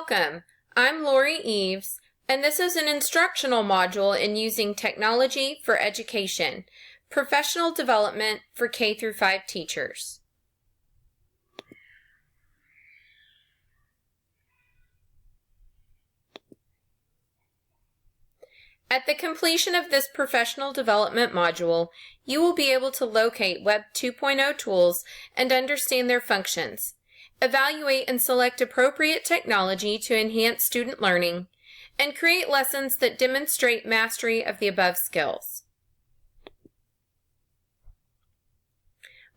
Welcome, I'm Lori Eves, and this is an instructional module in using technology for education, professional development for K-5 teachers. At the completion of this professional development module, you will be able to locate Web 2.0 tools and understand their functions, evaluate and select appropriate technology to enhance student learning, and create lessons that demonstrate mastery of the above skills.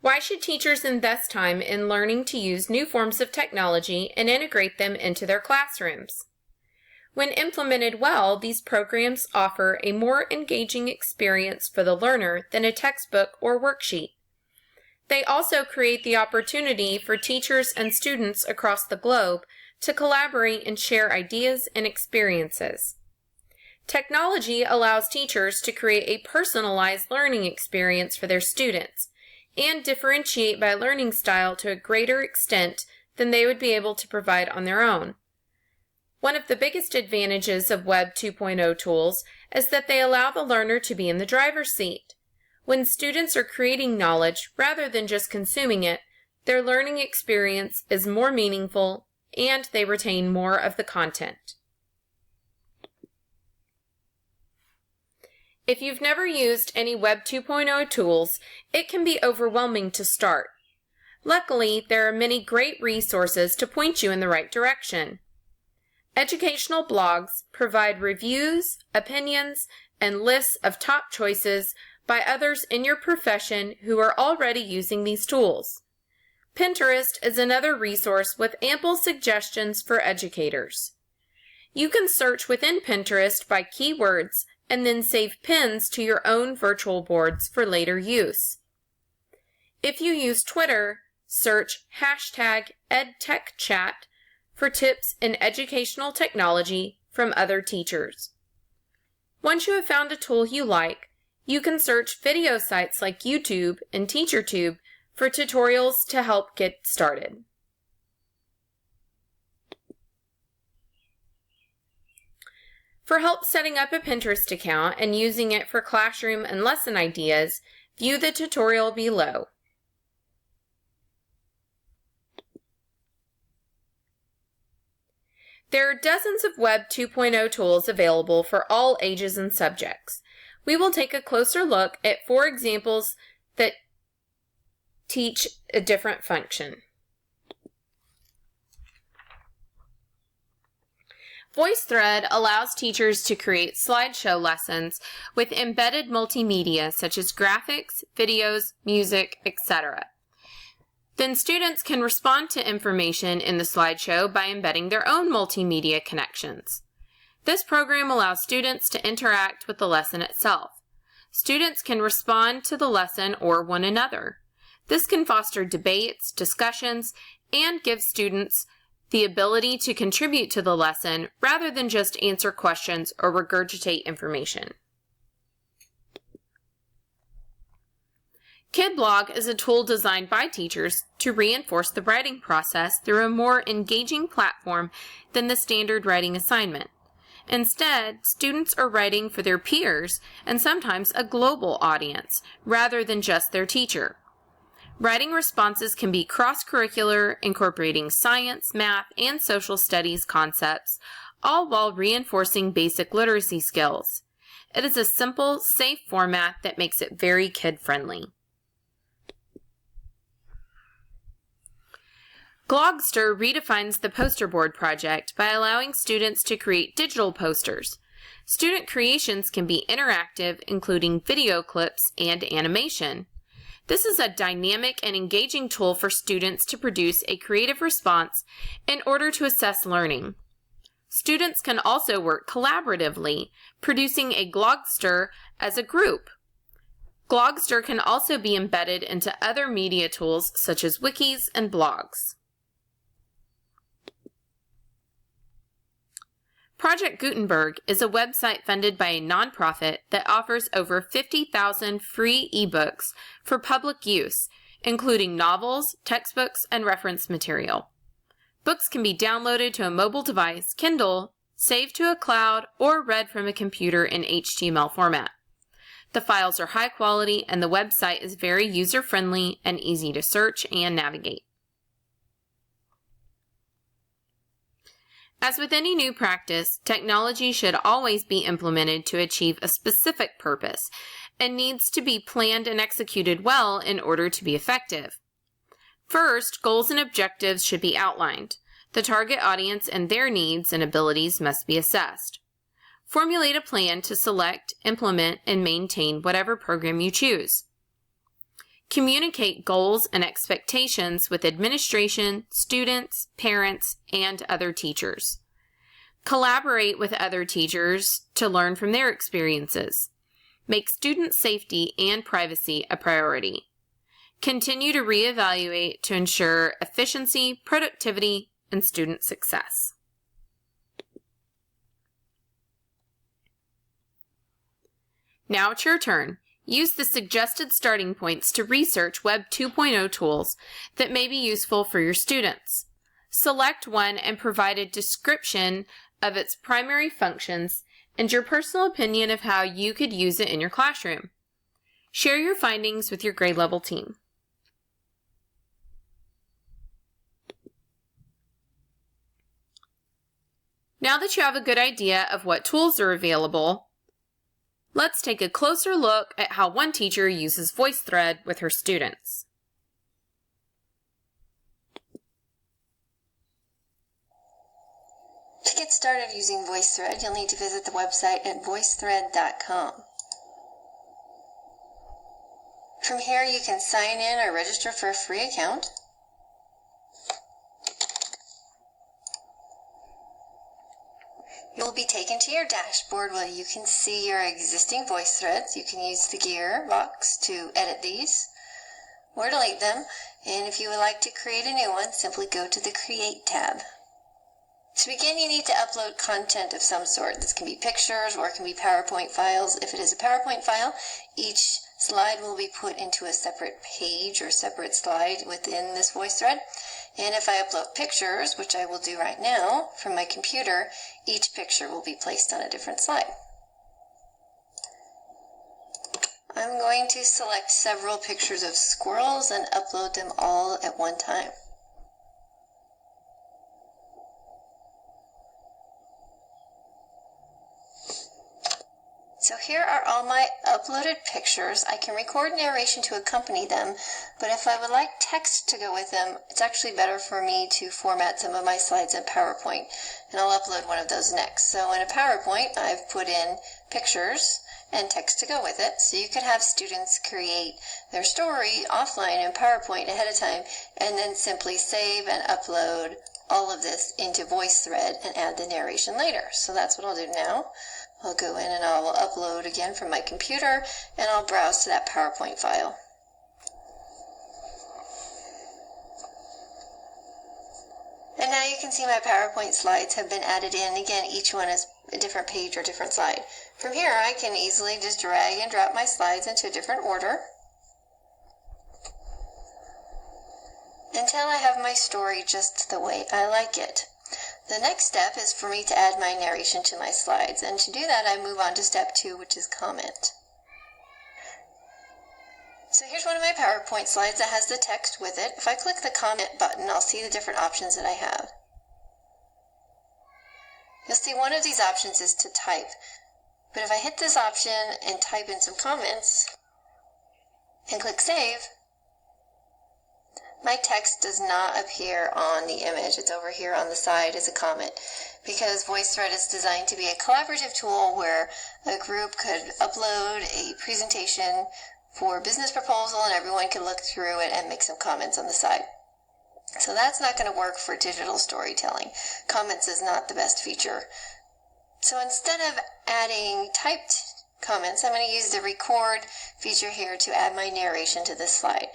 Why should teachers invest time in learning to use new forms of technology and integrate them into their classrooms? When implemented well, these programs offer a more engaging experience for the learner than a textbook or worksheet. They also create the opportunity for teachers and students across the globe to collaborate and share ideas and experiences. Technology allows teachers to create a personalized learning experience for their students and differentiate by learning style to a greater extent than they would be able to provide on their own. One of the biggest advantages of Web 2.0 tools is that they allow the learner to be in the driver's seat. When students are creating knowledge rather than just consuming it, their learning experience is more meaningful and they retain more of the content. If you've never used any Web 2.0 tools, it can be overwhelming to start. Luckily, there are many great resources to point you in the right direction. Educational blogs provide reviews, opinions, and lists of top choices by others in your profession who are already using these tools. Pinterest is another resource with ample suggestions for educators. You can search within Pinterest by keywords and then save pins to your own virtual boards for later use. If you use Twitter, search hashtag EdTech2 for tips in educational technology from other teachers. Once you have found a tool you like, you can search video sites like YouTube and TeacherTube for tutorials to help get started. For help setting up a Pinterest account and using it for classroom and lesson ideas, view the tutorial below. There are dozens of Web 2.0 tools available for all ages and subjects. We will take a closer look at 4 examples that teach a different function. VoiceThread allows teachers to create slideshow lessons with embedded multimedia such as graphics, videos, music, etc. Then students can respond to information in the slideshow by embedding their own multimedia connections. This program allows students to interact with the lesson itself. Students can respond to the lesson or one another. This can foster debates, discussions, and give students the ability to contribute to the lesson rather than just answer questions or regurgitate information. KidBlog is a tool designed by teachers to reinforce the writing process through a more engaging platform than the standard writing assignment. Instead, students are writing for their peers and sometimes a global audience rather than just their teacher. Writing responses can be cross-curricular, incorporating science, math, and social studies concepts, all while reinforcing basic literacy skills. It is a simple, safe format that makes it very kid-friendly. Glogster redefines the poster board project by allowing students to create digital posters. Student creations can be interactive, including video clips and animation. This is a dynamic and engaging tool for students to produce a creative response in order to assess learning. Students can also work collaboratively, producing a Glogster as a group. Glogster can also be embedded into other media tools such as wikis and blogs. Project Gutenberg is a website funded by a nonprofit that offers over 50,000 free ebooks for public use, including novels, textbooks, and reference material. Books can be downloaded to a mobile device, Kindle, saved to a cloud, or read from a computer in HTML format. The files are high quality and the website is very user-friendly and easy to search and navigate. As with any new practice, technology should always be implemented to achieve a specific purpose and needs to be planned and executed well in order to be effective. First, goals and objectives should be outlined. The target audience and their needs and abilities must be assessed. Formulate a plan to select, implement, and maintain whatever program you choose. Communicate goals and expectations with administration, students, parents, and other teachers. Collaborate with other teachers to learn from their experiences. Make student safety and privacy a priority. Continue to reevaluate to ensure efficiency, productivity, and student success. Now it's your turn. Use the suggested starting points to research Web 2.0 tools that may be useful for your students. Select one and provide a description of its primary functions and your personal opinion of how you could use it in your classroom. Share your findings with your grade level team. Now that you have a good idea of what tools are available, let's take a closer look at how one teacher uses VoiceThread with her students. To get started using VoiceThread, you'll need to visit the website at voicethread.com. From here, you can sign in or register for a free account. You'll be taken to your dashboard where you can see your existing voice threads. You can use the gear box to edit these or delete them. And if you would like to create a new one, simply go to the Create tab. To begin, you need to upload content of some sort. This can be pictures or it can be PowerPoint files. If it is a PowerPoint file, each slide will be put into a separate page or separate slide within this voice thread. And if I upload pictures, which I will do right now from my computer, each picture will be placed on a different slide. I'm going to select several pictures of squirrels and upload them all at one time. So here are all my uploaded pictures. I can record narration to accompany them, but if I would like text to go with them, it's actually better for me to format some of my slides in PowerPoint, and I'll upload one of those next. So in a PowerPoint, I've put in pictures and text to go with it, so you could have students create their story offline in PowerPoint ahead of time, and then simply save and upload all of this into VoiceThread and add the narration later. So that's what I'll do now. I'll go in and I'll upload again from my computer and I'll browse to that PowerPoint file. And now you can see my PowerPoint slides have been added in. Again, each one is a different page or different slide. From here, I can easily just drag and drop my slides into a different order until I have my story just the way I like it. The next step is for me to add my narration to my slides, and to do that I move on to step 2, which is comment. So here's one of my PowerPoint slides that has the text with it. If I click the comment button, I'll see the different options that I have. You'll see one of these options is to type, but if I hit this option and type in some comments and click save, my text does not appear on the image. It's over here on the side as a comment because VoiceThread is designed to be a collaborative tool where a group could upload a presentation for a business proposal and everyone could look through it and make some comments on the side. So that's not going to work for digital storytelling. Comments is not the best feature. So instead of adding typed comments, I'm going to use the record feature here to add my narration to this slide.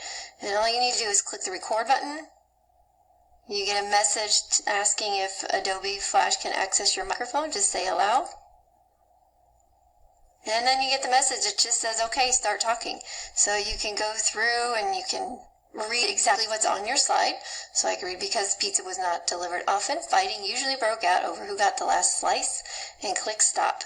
And all you need to do is click the record button. You get a message asking if Adobe Flash can access your microphone. Just say allow. And then you get the message. It just says, okay, start talking. So you can go through and you can read exactly what's on your slide. So I can read, because pizza was not delivered often, fighting usually broke out over who got the last slice, and click stop.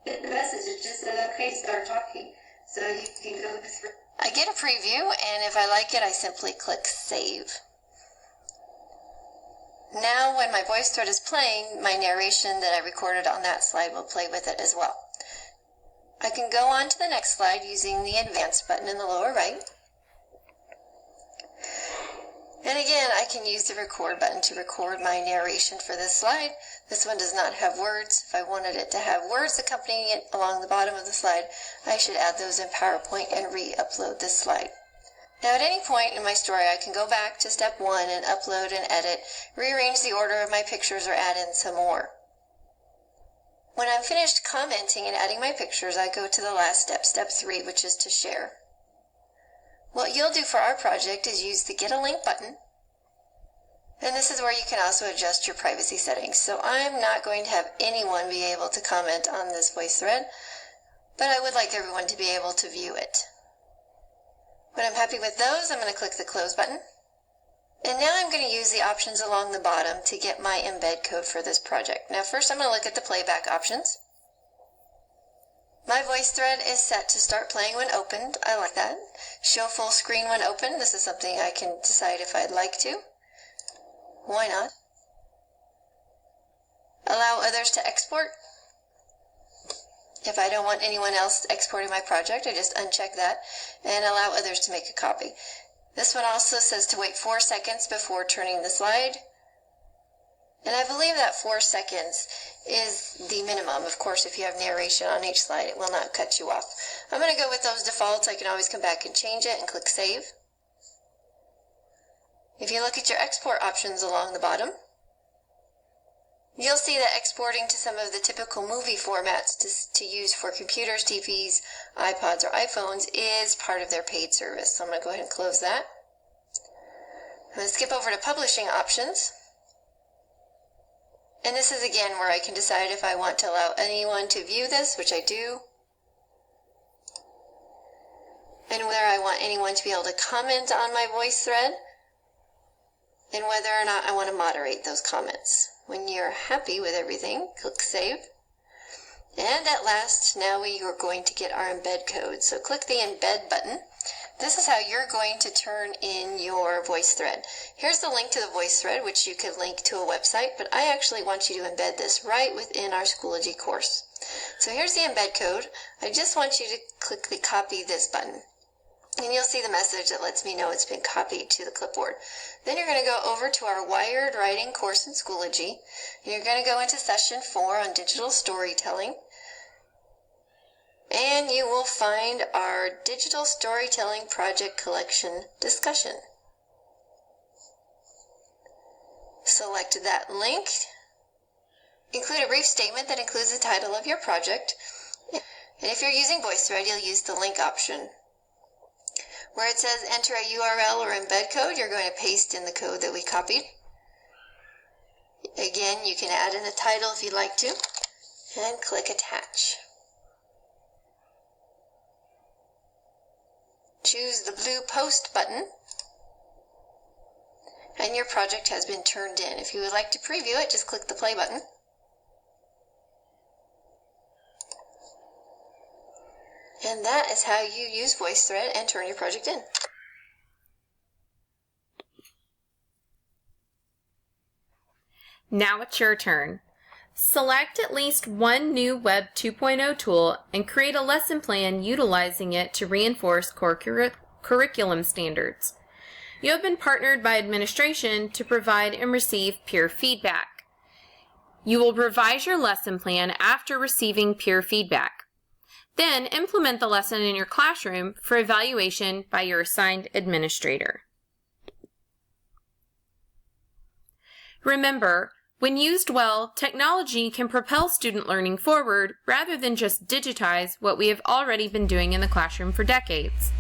The message, it just said, okay, start talking. So you can go through. I get a preview, and if I like it, I simply click save. Now when my voice thread is playing, my narration that I recorded on that slide will play with it as well. I can go on to the next slide using the advanced button in the lower right. And again, I can use the record button to record my narration for this slide. This one does not have words. If I wanted it to have words accompanying it along the bottom of the slide, I should add those in PowerPoint and re-upload this slide. Now at any point in my story, I can go back to step 1 and upload and edit, rearrange the order of my pictures, or add in some more. When I'm finished commenting and adding my pictures, I go to the last step, step 3, which is to share. What you'll do for our project is use the Get a Link button, and this is where you can also adjust your privacy settings. So I'm not going to have anyone be able to comment on this voice thread, but I would like everyone to be able to view it. When I'm happy with those, I'm going to click the Close button. And now I'm going to use the options along the bottom to get my embed code for this project. Now first I'm going to look at the playback options. My voice thread is set to start playing when opened. I like that. Show full screen when open. This is something I can decide if I'd like to. Why not? Allow others to export. If I don't want anyone else exporting my project, I just uncheck that and allow others to make a copy. This one also says to wait 4 seconds before turning the slide. And I believe that 4 seconds is the minimum. Of course, if you have narration on each slide, it will not cut you off. I'm going to go with those defaults. I can always come back and change it and click Save. If you look at your export options along the bottom, you'll see that exporting to some of the typical movie formats to use for computers, TVs, iPods, or iPhones is part of their paid service. So I'm going to go ahead and close that. I'm going to skip over to publishing options. And this is again where I can decide if I want to allow anyone to view this, which I do, and whether I want anyone to be able to comment on my voice thread, and whether or not I want to moderate those comments. When you're happy with everything, click Save. And at last, now we are going to get our embed code. So click the Embed button. This is how you're going to turn in your voice thread. Here's the link to the voice thread, which you could link to a website, but I actually want you to embed this right within our Schoology course. So here's the embed code. I just want you to click the Copy This button. And you'll see the message that lets me know it's been copied to the clipboard. Then you're going to go over to our Wired Writing course in Schoology. And you're going to go into Session 4 on Digital Storytelling. And you will find our Digital Storytelling Project Collection discussion. Select that link. Include a brief statement that includes the title of your project. And if you're using VoiceThread, you'll use the link option. Where it says enter a URL or embed code, you're going to paste in the code that we copied. Again, you can add in a title if you'd like to, and click Attach. Choose the blue Post button, and your project has been turned in. If you would like to preview it, just click the Play button. And that is how you use VoiceThread and turn your project in. Now it's your turn. Select at least one new Web 2.0 tool and create a lesson plan utilizing it to reinforce core curriculum standards. You have been partnered by administration to provide and receive peer feedback. You will revise your lesson plan after receiving peer feedback. Then implement the lesson in your classroom for evaluation by your assigned administrator. Remember, when used well, technology can propel student learning forward rather than just digitize what we have already been doing in the classroom for decades.